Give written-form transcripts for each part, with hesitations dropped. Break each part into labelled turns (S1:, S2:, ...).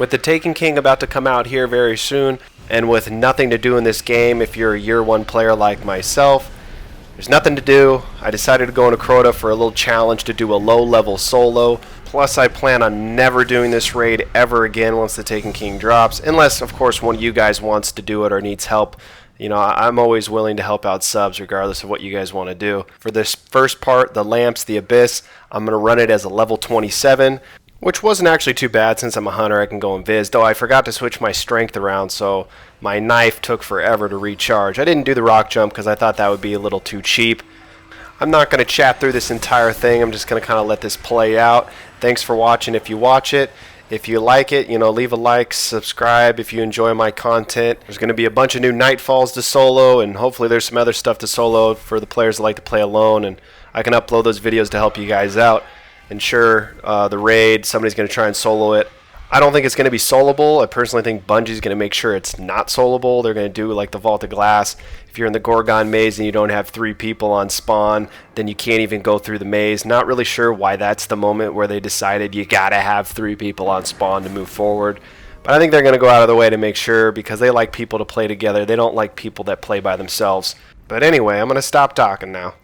S1: With the Taken King about to come out here very soon, and with nothing to do in this game if you're a year 1 player like myself, there's nothing to do. I decided to go into Crota for a little challenge to do a low-level solo. Plus, I plan on never doing this raid ever again once the Taken King drops, unless, of course, one of you guys wants to do it or needs help. You know, I'm always willing to help out subs regardless of what you guys want to do. For this first part, the Lamps, the Abyss, I'm going to run it as a level 27. Which wasn't actually too bad since I'm a hunter, I can go invis, though I forgot to switch my strength around, so my knife took forever to recharge. I didn't do the rock jump because I thought that would be a little too cheap. I'm not going to chat through this entire thing, I'm just going to kind of let this play out. Thanks for watching if you watch it. If you like it, you know, leave a like, subscribe if you enjoy my content. There's going to be a bunch of new Nightfalls to solo, and hopefully there's some other stuff to solo for the players that like to play alone, and I can upload those videos to help you guys out. And sure, the raid, somebody's going to try and solo it. I don't think it's going to be soloable. I personally think Bungie's going to make sure it's not soloable. They're going to do like the Vault of Glass. If you're in the Gorgon maze and you don't have 3 people on spawn, then you can't even go through the maze. Not really sure why that's the moment where they decided you got to have 3 people on spawn to move forward. But I think they're going to go out of the way to make sure, because they like people to play together. They don't like people that play by themselves. But anyway, I'm going to stop talking now.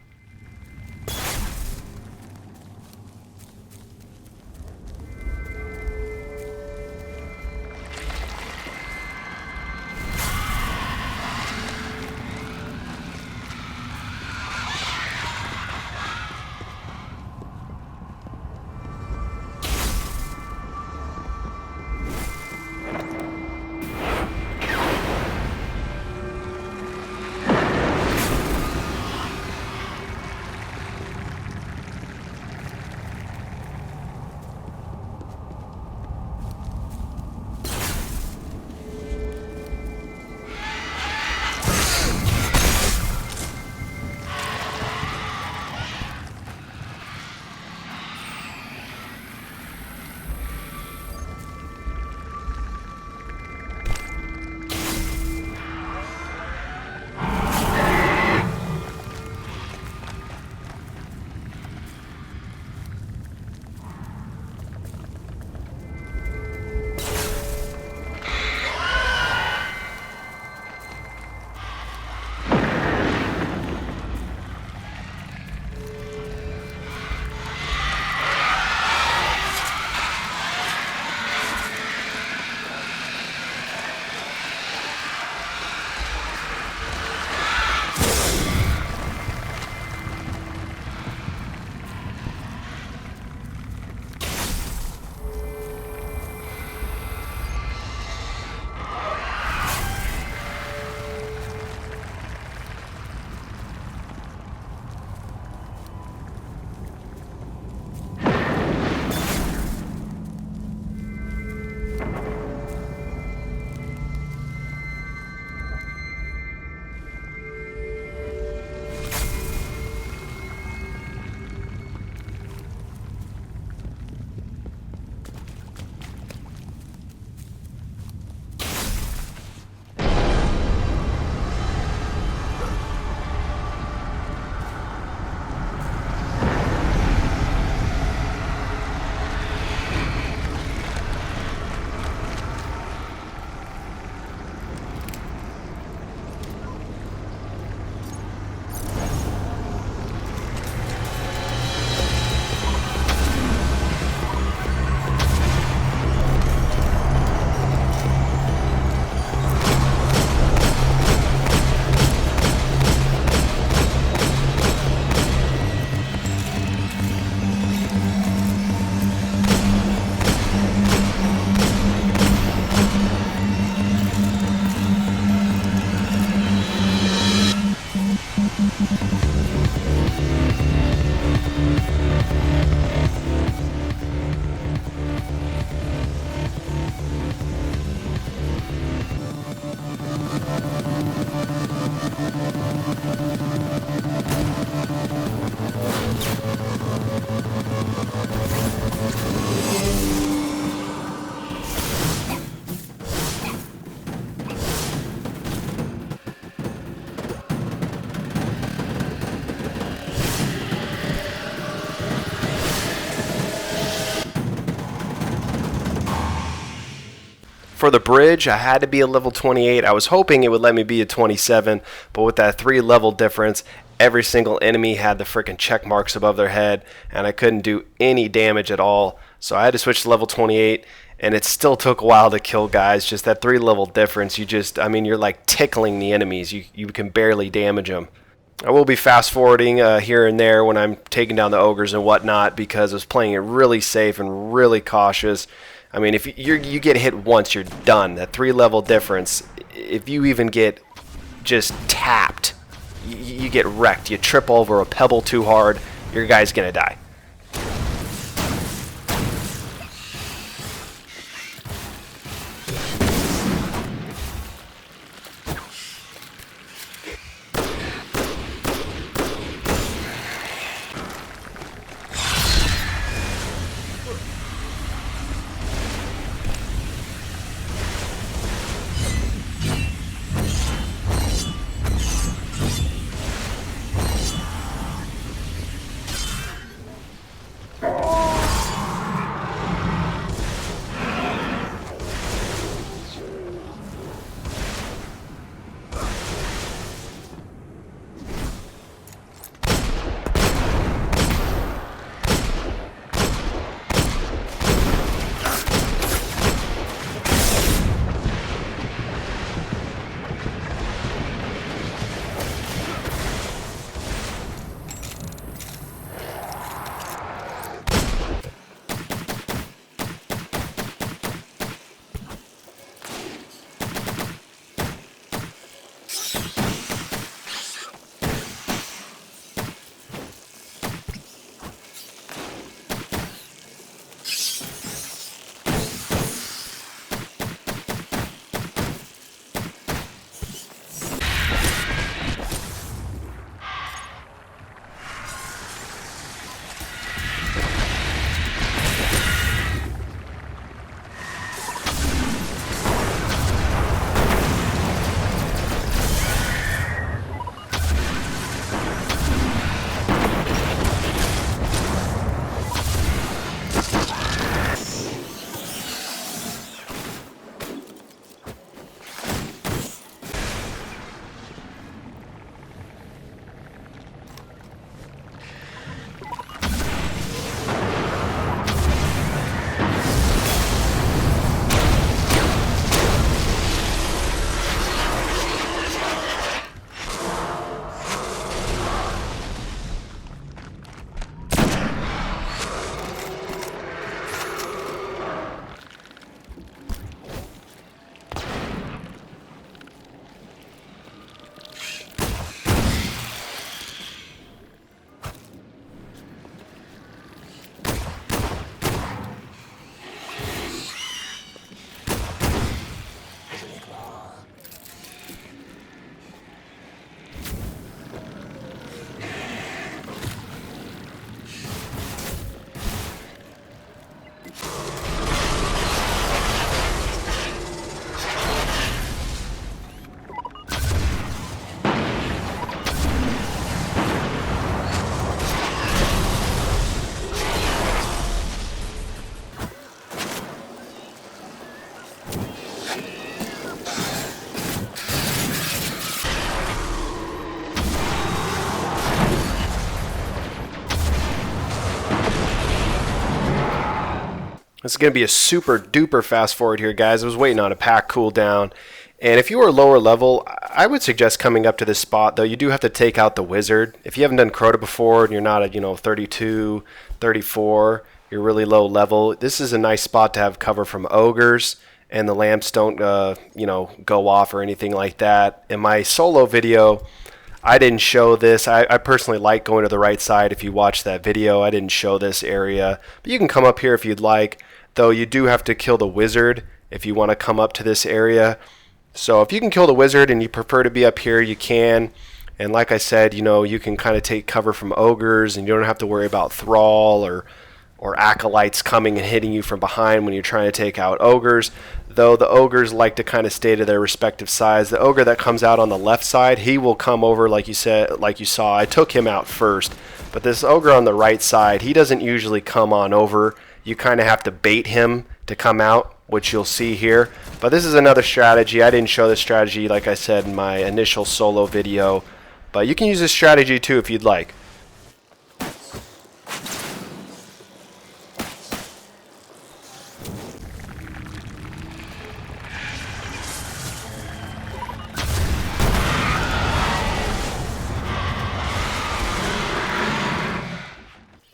S1: For the bridge, I had to be a level 28. I was hoping it would let me be a 27, but with that 3 level difference, every single enemy had the freaking check marks above their head, and I couldn't do any damage at all. So I had to switch to level 28, and it still took a while to kill guys. Just that 3 level difference, you're like tickling the enemies. You can barely damage them. I will be fast forwarding here and there when I'm taking down the ogres and whatnot, because I was playing it really safe and really cautious. I mean, if you get hit once, you're done. That 3 level difference, if you even get just tapped, you get wrecked. You trip over a pebble too hard, your guy's gonna die. This is going to be a super duper fast forward here, guys. I was waiting on a pack cooldown. And if you are lower level, I would suggest coming up to this spot, though. You do have to take out the wizard. If you haven't done Crota before and you're not at, 32, 34, you're really low level, this is a nice spot to have cover from ogres, and the lamps don't, go off or anything like that. In my solo video, I didn't show this. I personally like going to the right side. If you watch that video, I didn't show this area. But you can come up here if you'd like, though you do have to kill the wizard if you want to come up to this area. So if you can kill the wizard and you prefer to be up here, you can. And like I said, you can kind of take cover from ogres, and you don't have to worry about thrall or acolytes coming and hitting you from behind when you're trying to take out ogres. Though the ogres like to kind of stay to their respective sides. The ogre that comes out on the left side, he will come over like you saw. I took him out first. But this ogre on the right side, he doesn't usually come on over. You kind of have to bait him to come out. which you'll see here. But this is another strategy. I didn't show this strategy, like I said, in my initial solo video. But you can use this strategy too if you'd like.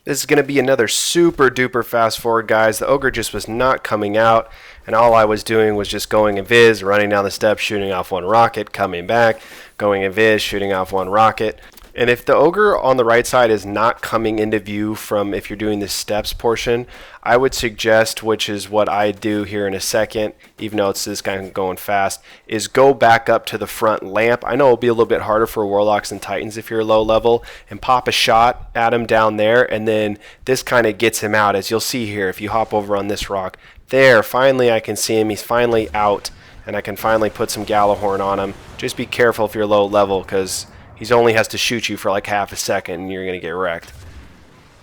S1: This is going to be another super duper fast forward, guys. The ogre just was not coming out, and all I was doing was just going invis, running down the steps, shooting off one rocket, coming back, going invis, shooting off one rocket. And if the ogre on the right side is not coming into view from if you're doing the steps portion, I would suggest, which is what I do here in a second, even though it's this kind of going fast, is go back up to the front lamp. I know it'll be a little bit harder for warlocks and titans if you're low level, and pop a shot at him down there, and then this kind of gets him out. As you'll see here, if you hop over on this rock, there, finally I can see him. He's finally out, and I can finally put some Gjallarhorn on him. Just be careful if you're low level, because he only has to shoot you for like half a second and you're going to get wrecked.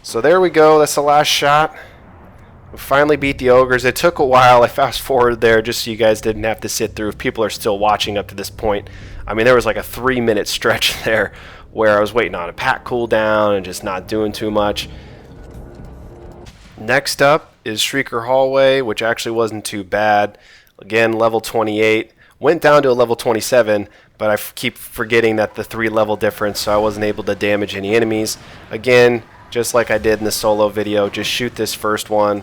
S1: So there we go. That's the last shot. We finally beat the ogres. It took a while. I fast forwarded there just so you guys didn't have to sit through. If people are still watching up to this point, I mean, there was like a 3-minute stretch there where I was waiting on a pack cooldown and just not doing too much. Next up is Shrieker Hallway, which actually wasn't too bad. Again, level 28. Went down to a level 27, but I keep forgetting that the 3-level difference, so I wasn't able to damage any enemies. Again, just like I did in the solo video, just shoot this first one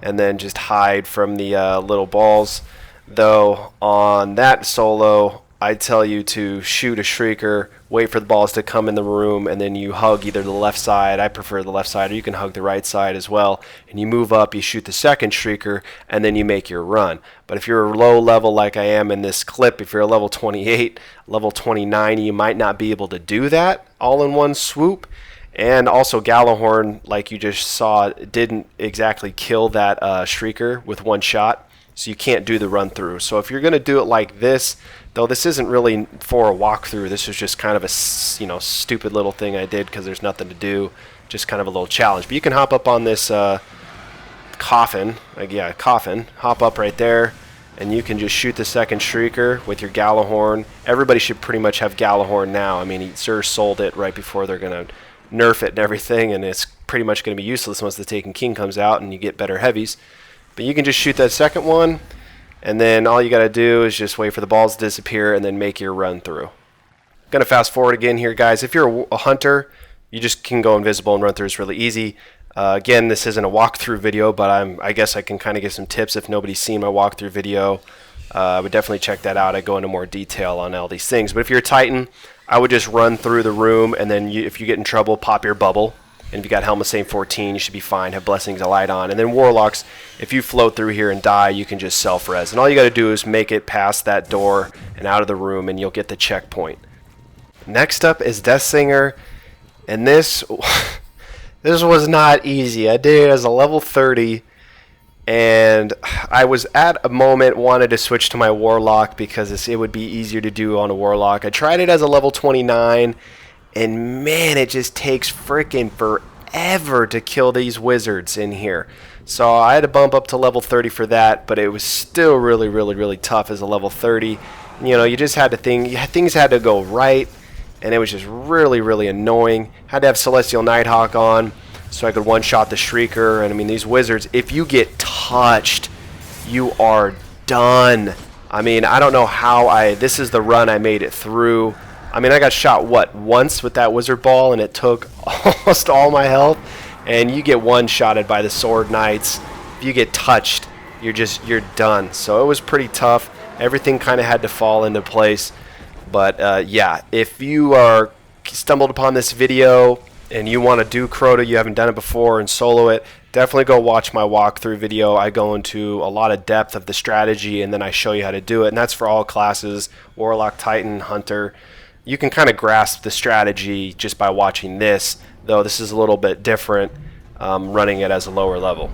S1: and then just hide from the little balls. Though on that solo, I tell you to shoot a Shrieker, wait for the balls to come in the room, and then you hug either the left side, I prefer the left side, or you can hug the right side as well, and you move up, you shoot the second Shrieker, and then you make your run. But if you're low level like I am in this clip, if you're a level 28, level 29, you might not be able to do that all in one swoop. And also Gjallarhorn, like you just saw, didn't exactly kill that Shrieker with one shot, so you can't do the run through. So if you're going to do it like this, though this isn't really for a walkthrough, this is just kind of a stupid little thing I did because there's nothing to do, just kind of a little challenge. But you can hop up on this coffin, hop up right there, and you can just shoot the second Shrieker with your Gjallarhorn. Everybody should pretty much have Gjallarhorn now. I mean, he sure sold it right before they're going to nerf it and everything, and it's pretty much going to be useless once the Taken King comes out and you get better heavies. But you can just shoot that second one, and then all you got to do is just wait for the balls to disappear and then make your run through. Going to fast forward again here, guys. If you're a hunter, you just can go invisible and run through. It's really easy. Again, this isn't a walkthrough video, but I guess I can kind of give some tips if nobody's seen my walkthrough video. I would definitely check that out. I go into more detail on all these things. But if you're a Titan, I would just run through the room, and then if you get in trouble, pop your bubble. And if you got Hellmouth Same 14, you should be fine. Have Blessings of Light on. And then Warlocks, if you float through here and die, you can just self-res. And all you got to do is make it past that door and out of the room, and you'll get the checkpoint. Next up is Deathsinger. And this was not easy. I did it as a level 30. And I was at a moment wanted to switch to my Warlock because it would be easier to do on a Warlock. I tried it as a level 29. And man, it just takes freaking forever to kill these wizards in here. So I had to bump up to level 30 for that, but it was still really, really, really tough as a level 30. You know, you just had to things had to go right, and it was just really, really annoying. Had to have Celestial Nighthawk on so I could one-shot the Shrieker. And I mean, these wizards, if you get touched, you are done. I mean, I don't know how this is the run I made it through. I mean, I got shot, once with that wizard ball, and it took almost all my health. And you get one-shotted by the sword knights. If you get touched, you're done. So it was pretty tough. Everything kind of had to fall into place. But yeah, if you are stumbled upon this video and you want to do Crota, you haven't done it before, and solo it, definitely go watch my walkthrough video. I go into a lot of depth of the strategy, and then I show you how to do it. And that's for all classes, Warlock, Titan, Hunter. You can kind of grasp the strategy just by watching this, though this is a little bit different, running it as a lower level.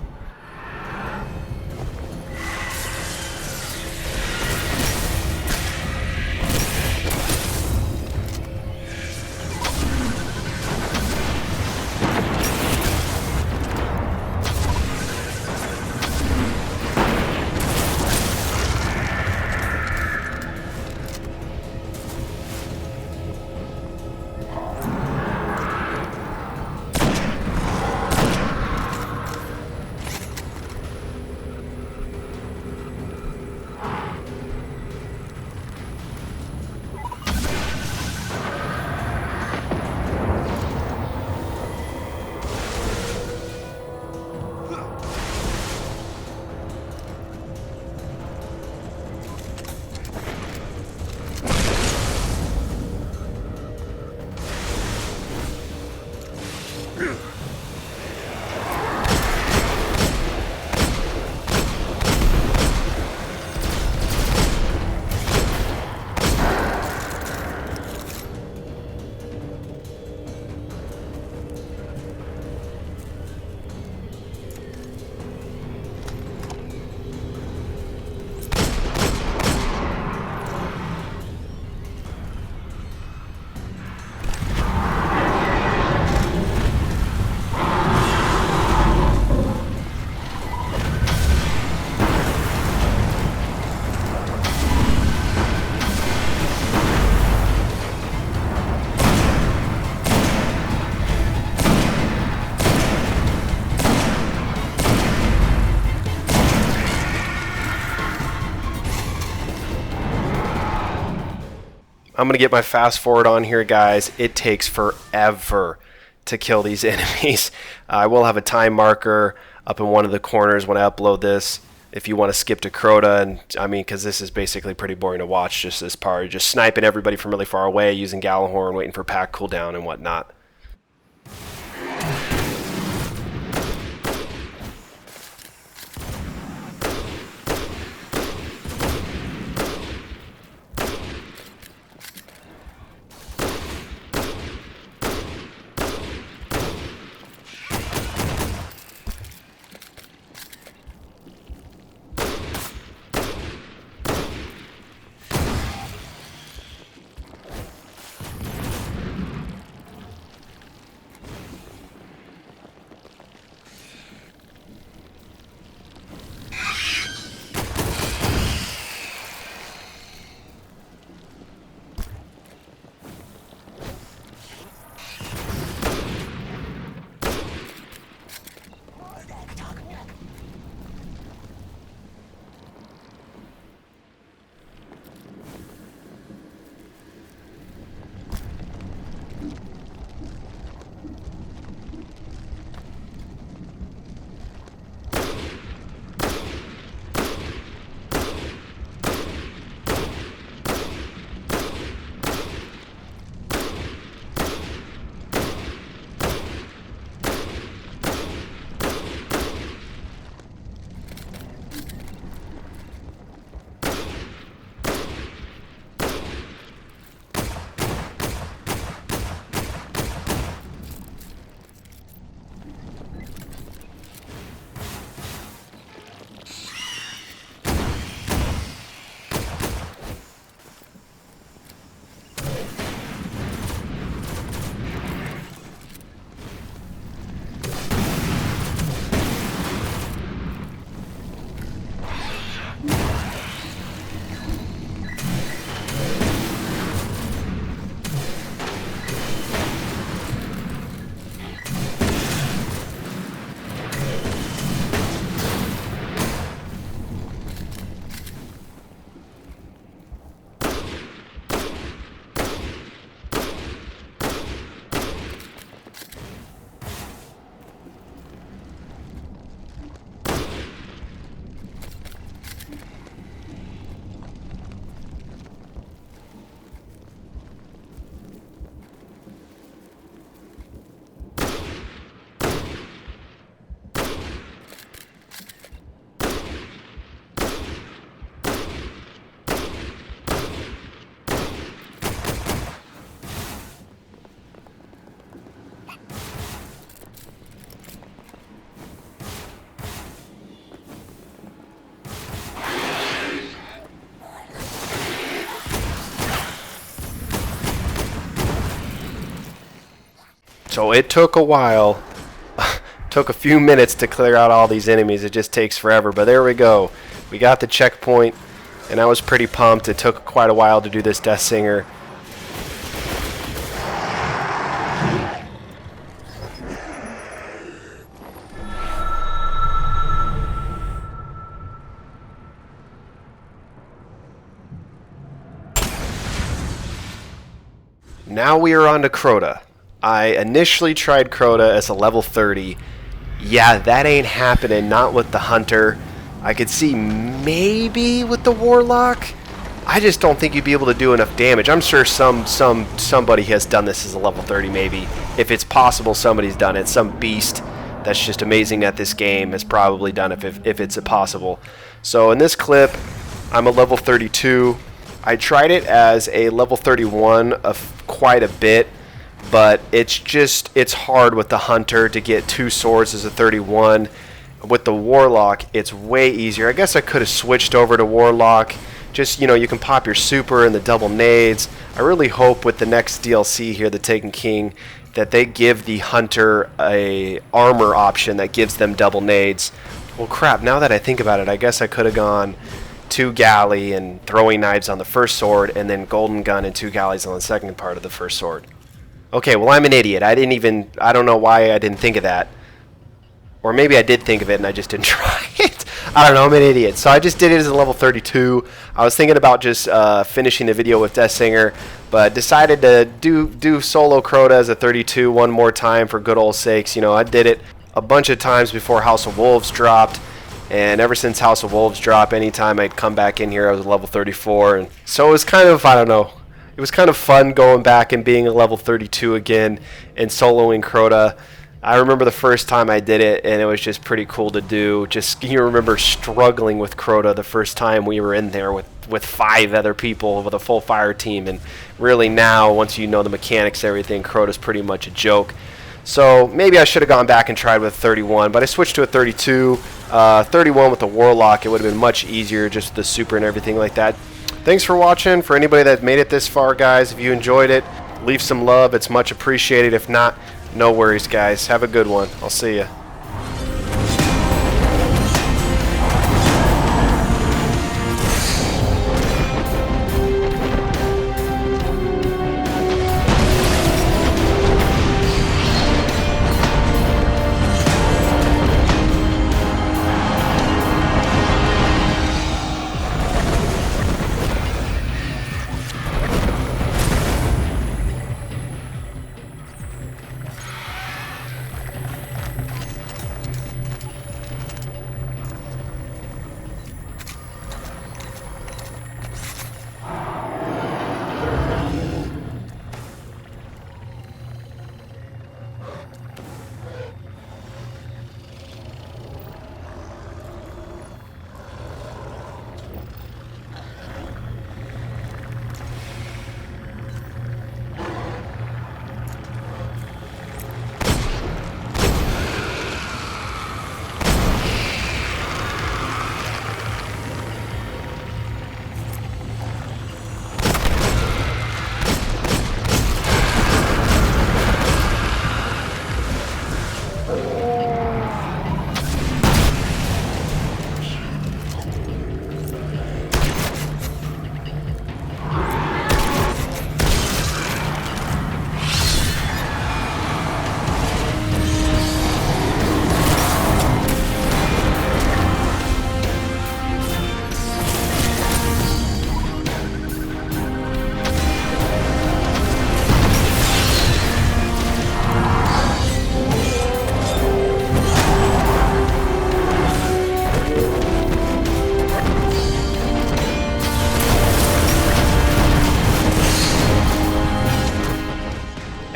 S1: I'm going to get my fast forward on here, guys. It takes forever to kill these enemies. I will have a time marker up in one of the corners when I upload this if you want to skip to Crota. And I mean, because this is basically pretty boring to watch, just this part. Just sniping everybody from really far away, using Gjallarhorn, waiting for pack cooldown and whatnot. So it took a while, took a few minutes to clear out all these enemies. It just takes forever, but there we go. We got the checkpoint, and I was pretty pumped. It took quite a while to do this Deathsinger. Now we are on to Crota. I initially tried Crota as a level 30. Yeah, that ain't happening, not with the Hunter. I could see maybe with the Warlock. I just don't think you'd be able to do enough damage. I'm sure somebody has done this as a level 30 maybe. If it's possible, somebody's done it. Some beast that's just amazing at this game has probably done it if it's possible. So in this clip, I'm a level 32. I tried it as a level 31 of quite a bit, but it's hard with the Hunter to get 2 swords as a 31. With the Warlock, it's way easier. I guess I could have switched over to Warlock. Just, you know, you can pop your super and the double nades. I really hope with the next DLC here, the Taken King, that they give the Hunter a armor option that gives them double nades. Well, crap, now that I think about it, I guess I could have gone 2 galley and throwing knives on the first sword, and then golden gun and 2 galleys on the second part of the first sword. Okay, well, I'm an idiot. I don't know why I didn't think of that. Or maybe I did think of it and I just didn't try it. I don't know, I'm an idiot. So I just did it as a level 32. I was thinking about just finishing the video with Deathsinger, but decided to do solo Crota as a 32 one more time for good old sakes. You know, I did it a bunch of times before House of Wolves dropped, and ever since House of Wolves dropped, anytime I'd come back in here, I was level 34. And so it was kind of, I don't know, it was kind of fun going back and being a level 32 again and soloing Crota. I remember the first time I did it, and it was just pretty cool to do. Just, you remember struggling with Crota the first time we were in there with 5 other people with a full fire team, and really now, once you know the mechanics and everything, Crota's pretty much a joke. So maybe I should have gone back and tried with 31, but I switched to a 32. 31 with the Warlock, it would have been much easier, just the super and everything like that. Thanks for watching. For anybody that made it this far, guys, if you enjoyed it, leave some love. It's much appreciated. If not, no worries, guys. Have a good one. I'll see ya.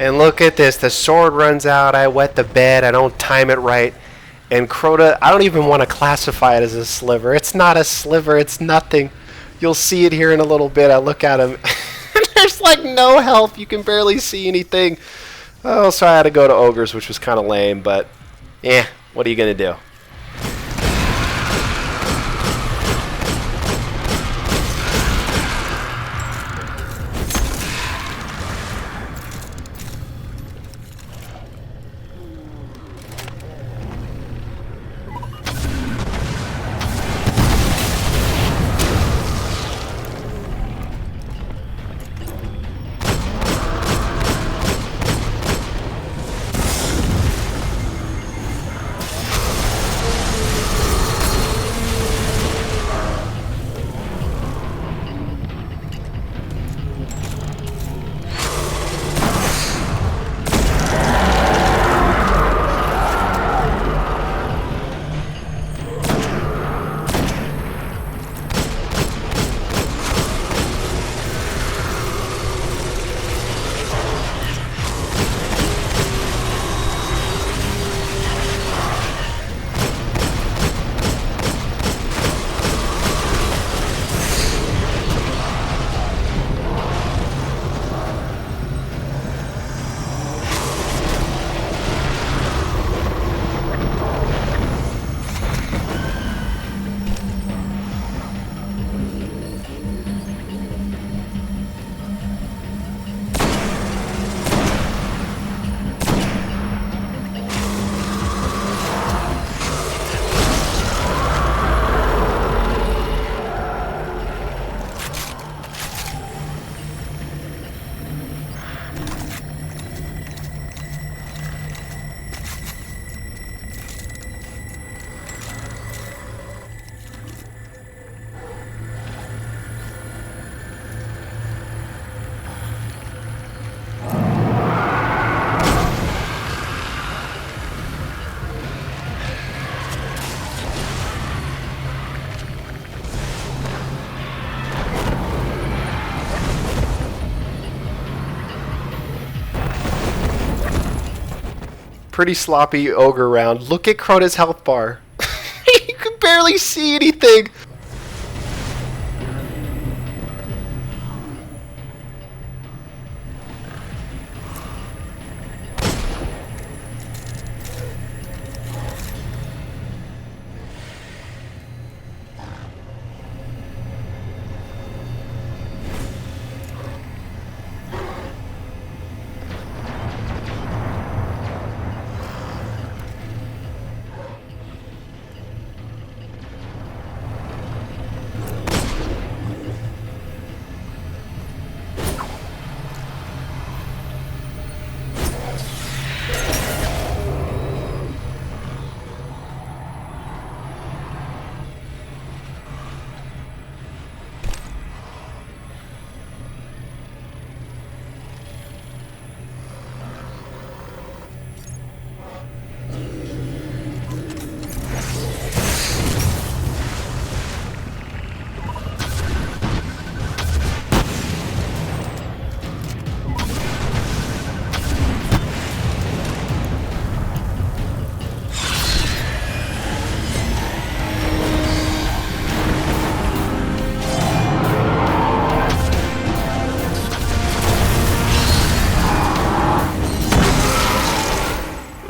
S1: And look at this, the sword runs out, I wet the bed, I don't time it right. And Crota, I don't even want to classify it as a sliver. It's not a sliver, it's nothing. You'll see it here in a little bit. I look at him, there's like no health, you can barely see anything. Oh, so I had to go to Ogres, which was kind of lame, but what are you going to do? pretty sloppy ogre round. Look at Crota's health bar. You can barely see anything.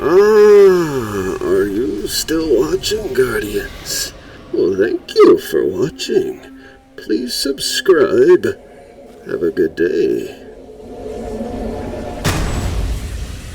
S2: Are you still watching, Guardians? Well, thank you for watching. Please subscribe. Have a good day.